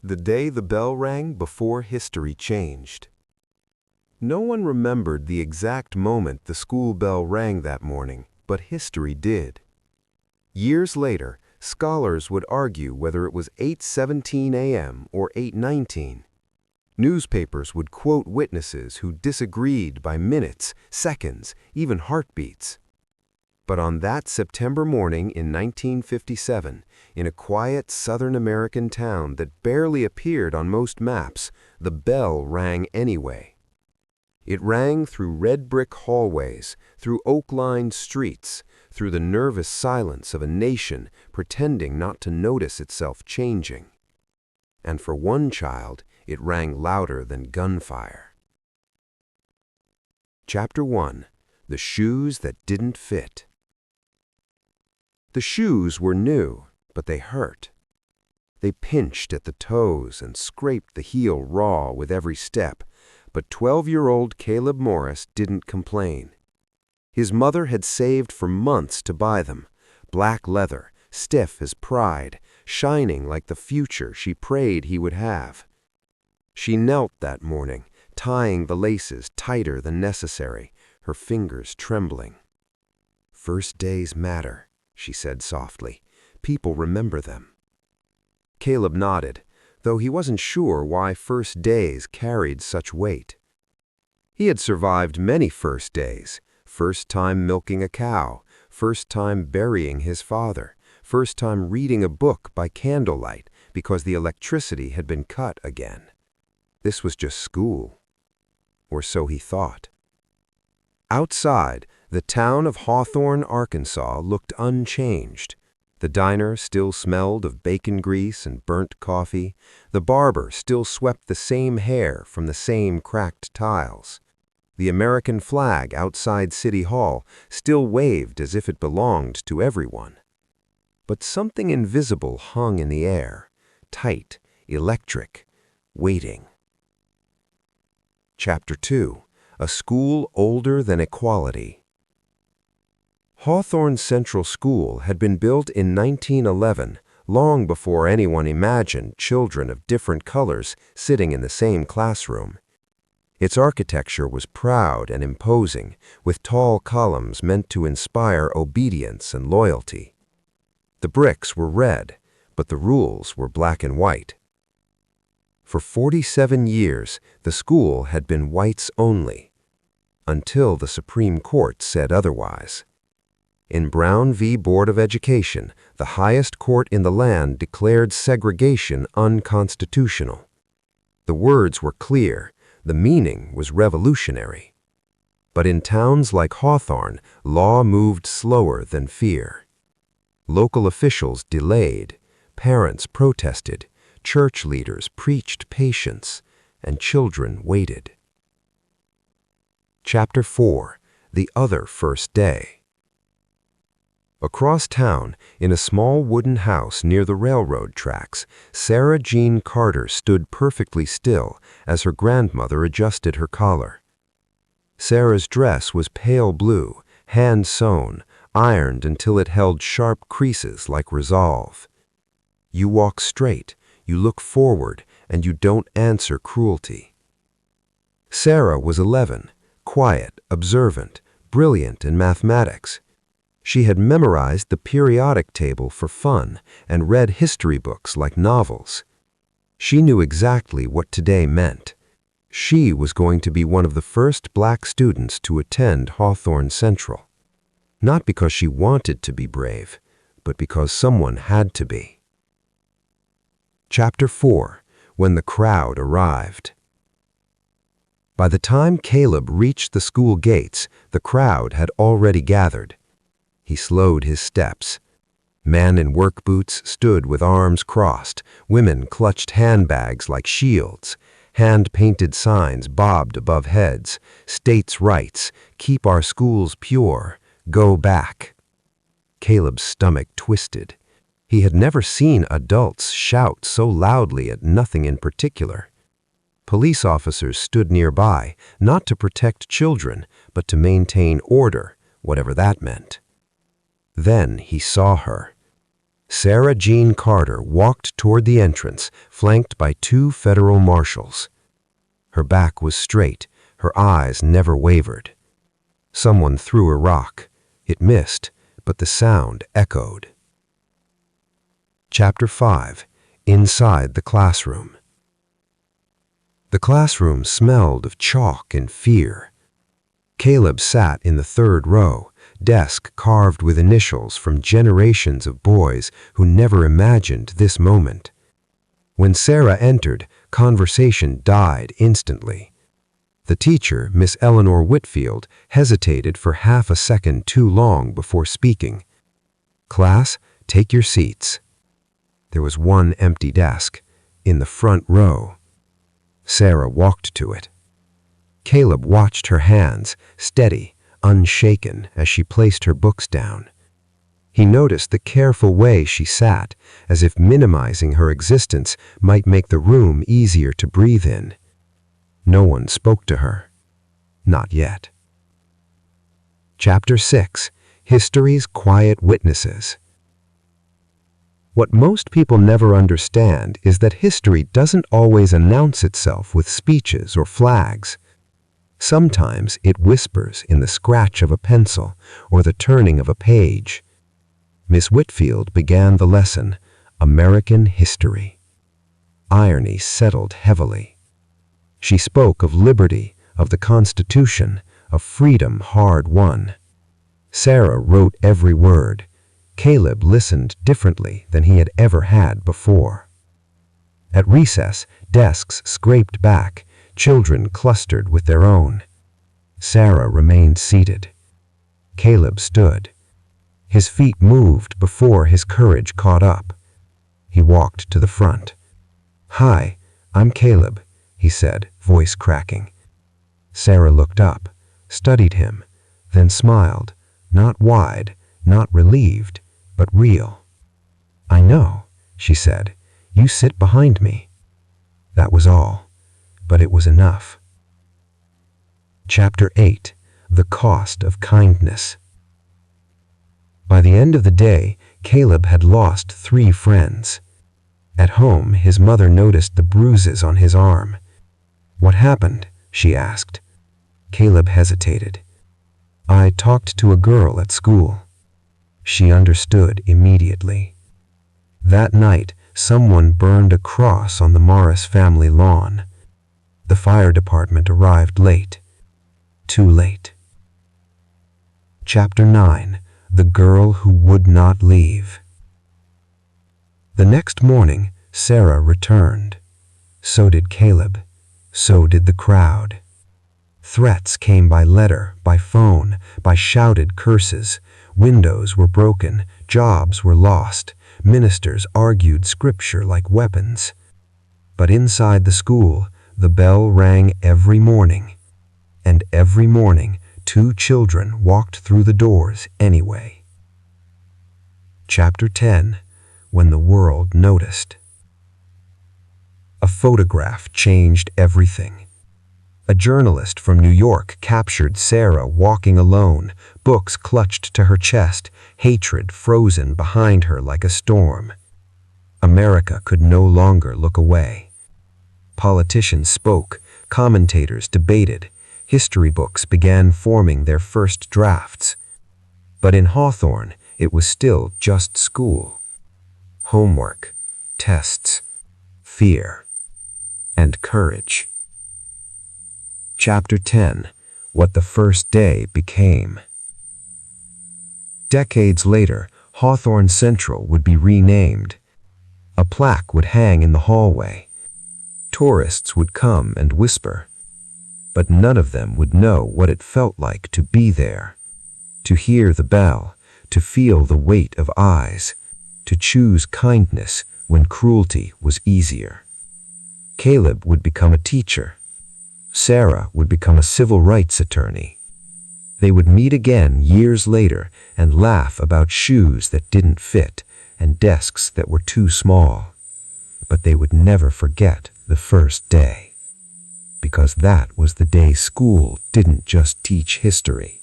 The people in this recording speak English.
The day the bell rang before history changed. No one remembered the exact moment the school bell rang that morning, but history did. Years later, scholars would argue whether it was 8:17 a.m. or 8:19. Newspapers would quote witnesses who disagreed by minutes, seconds, even heartbeats. But on that September morning in 1957, in a quiet Southern American town that barely appeared on most maps, the bell rang anyway. It rang through red brick hallways, through oak-lined streets, through the nervous silence of a nation pretending not to notice itself changing. And for one child, it rang louder than gunfire. Chapter 1. The Shoes That Didn't Fit. The shoes were new, but they hurt. They pinched at the toes and scraped the heel raw with every step, but 12-year-old Caleb Morris didn't complain. His mother had saved for months to buy them, black leather, stiff as pride, shining like the future she prayed he would have. She knelt that morning, tying the laces tighter than necessary, her fingers trembling. "First days matter," she said softly. "People remember them." Caleb nodded, though he wasn't sure why first days carried such weight. He had survived many first days: first time milking a cow, first time burying his father, first time reading a book by candlelight because the electricity had been cut again. This was just school. Or so he thought. Outside, the town of Hawthorne, Arkansas looked unchanged. The diner still smelled of bacon grease and burnt coffee. The barber still swept the same hair from the same cracked tiles. The American flag outside City Hall still waved as if it belonged to everyone. But something invisible hung in the air, tight, electric, waiting. Chapter 2. A School Older Than Equality. Hawthorne Central School had been built in 1911, long before anyone imagined children of different colors sitting in the same classroom. Its architecture was proud and imposing, with tall columns meant to inspire obedience and loyalty. The bricks were red, but the rules were black and white. For 47 years, the school had been whites only, until the Supreme Court said otherwise. In Brown v. Board of Education, the highest court in the land declared segregation unconstitutional. The words were clear, the meaning was revolutionary. But in towns like Hawthorne, law moved slower than fear. Local officials delayed, parents protested, church leaders preached patience, and children waited. Chapter 4. The Other First Day. Across town, in a small wooden house near the railroad tracks, Sarah Jean Carter stood perfectly still as her grandmother adjusted her collar. Sarah's dress was pale blue, hand-sewn, ironed until it held sharp creases like resolve. You walk straight, you look forward, and you don't answer cruelty. Sarah was 11, quiet, observant, brilliant in mathematics. She had memorized the periodic table for fun and read history books like novels. She knew exactly what today meant. She was going to be one of the first black students to attend Hawthorne Central. Not because she wanted to be brave, but because someone had to be. Chapter 4. When the crowd arrived. By the time Caleb reached the school gates, the crowd had already gathered. He slowed his steps. Men in work boots stood with arms crossed. Women clutched handbags like shields. Hand-painted signs bobbed above heads. States' rights, keep our schools pure, go back. Caleb's stomach twisted. He had never seen adults shout so loudly at nothing in particular. Police officers stood nearby, not to protect children, but to maintain order, whatever that meant. Then he saw her. Sarah Jean Carter walked toward the entrance, flanked by 2 federal marshals. Her back was straight, her eyes never wavered. Someone threw a rock. It missed, but the sound echoed. Chapter 5. Inside the classroom. The classroom smelled of chalk and fear. Caleb sat in the 3rd row, desk carved with initials from generations of boys who never imagined this moment. When Sarah entered, conversation died instantly. The teacher, Miss Eleanor Whitfield, hesitated for half a second too long before speaking. "Class, take your seats." There was one empty desk, in the front row. Sarah walked to it. Caleb watched her hands, steady, unshaken, as she placed her books down. He noticed the careful way she sat, as if minimizing her existence might make the room easier to breathe in. No one spoke to her. Not yet. Chapter 6. History's Quiet Witnesses. What most people never understand is that history doesn't always announce itself with speeches or flags. Sometimes it whispers in the scratch of a pencil or the turning of a page. Miss Whitfield began the lesson, American History. Irony settled heavily. She spoke of liberty, of the Constitution, of freedom hard won. Sarah wrote every word. Caleb listened differently than he had ever had before. At recess, desks scraped back, children clustered with their own. Sarah remained seated. Caleb stood. His feet moved before his courage caught up. He walked to the front. "Hi, I'm Caleb," he said, voice cracking. Sarah looked up, studied him, then smiled, not wide, not relieved, but real. "I know," she said. "You sit behind me." That was all, but it was enough. Chapter 8. The Cost of Kindness. By the end of the day, Caleb had lost 3 friends. At home, his mother noticed the bruises on his arm. "What happened?" she asked. Caleb hesitated. "I talked to a girl at school." She understood immediately. That night, someone burned a cross on the Morris family lawn. The fire department arrived late. Too late. Chapter 9. The Girl Who Would Not Leave. The next morning, Sarah returned. So did Caleb. So did the crowd. Threats came by letter, by phone, by shouted curses. Windows were broken, jobs were lost, ministers argued scripture like weapons. But inside the school, the bell rang every morning. And every morning, 2 children walked through the doors anyway. Chapter 10. When the World Noticed. A photograph changed everything. A journalist from New York captured Sarah walking alone, books clutched to her chest, hatred frozen behind her like a storm. America could no longer look away. Politicians spoke, commentators debated, history books began forming their first drafts. But in Hawthorne, it was still just school. Homework, tests, fear, and courage. Chapter 10. What the First Day Became. Decades later, Hawthorne Central would be renamed. A plaque would hang in the hallway. Tourists would come and whisper. But none of them would know what it felt like to be there, to hear the bell, to feel the weight of eyes, to choose kindness when cruelty was easier. Caleb would become a teacher. Sarah would become a civil rights attorney. They would meet again years later and laugh about shoes that didn't fit and desks that were too small. But they would never forget the first day, because that was the day school didn't just teach history.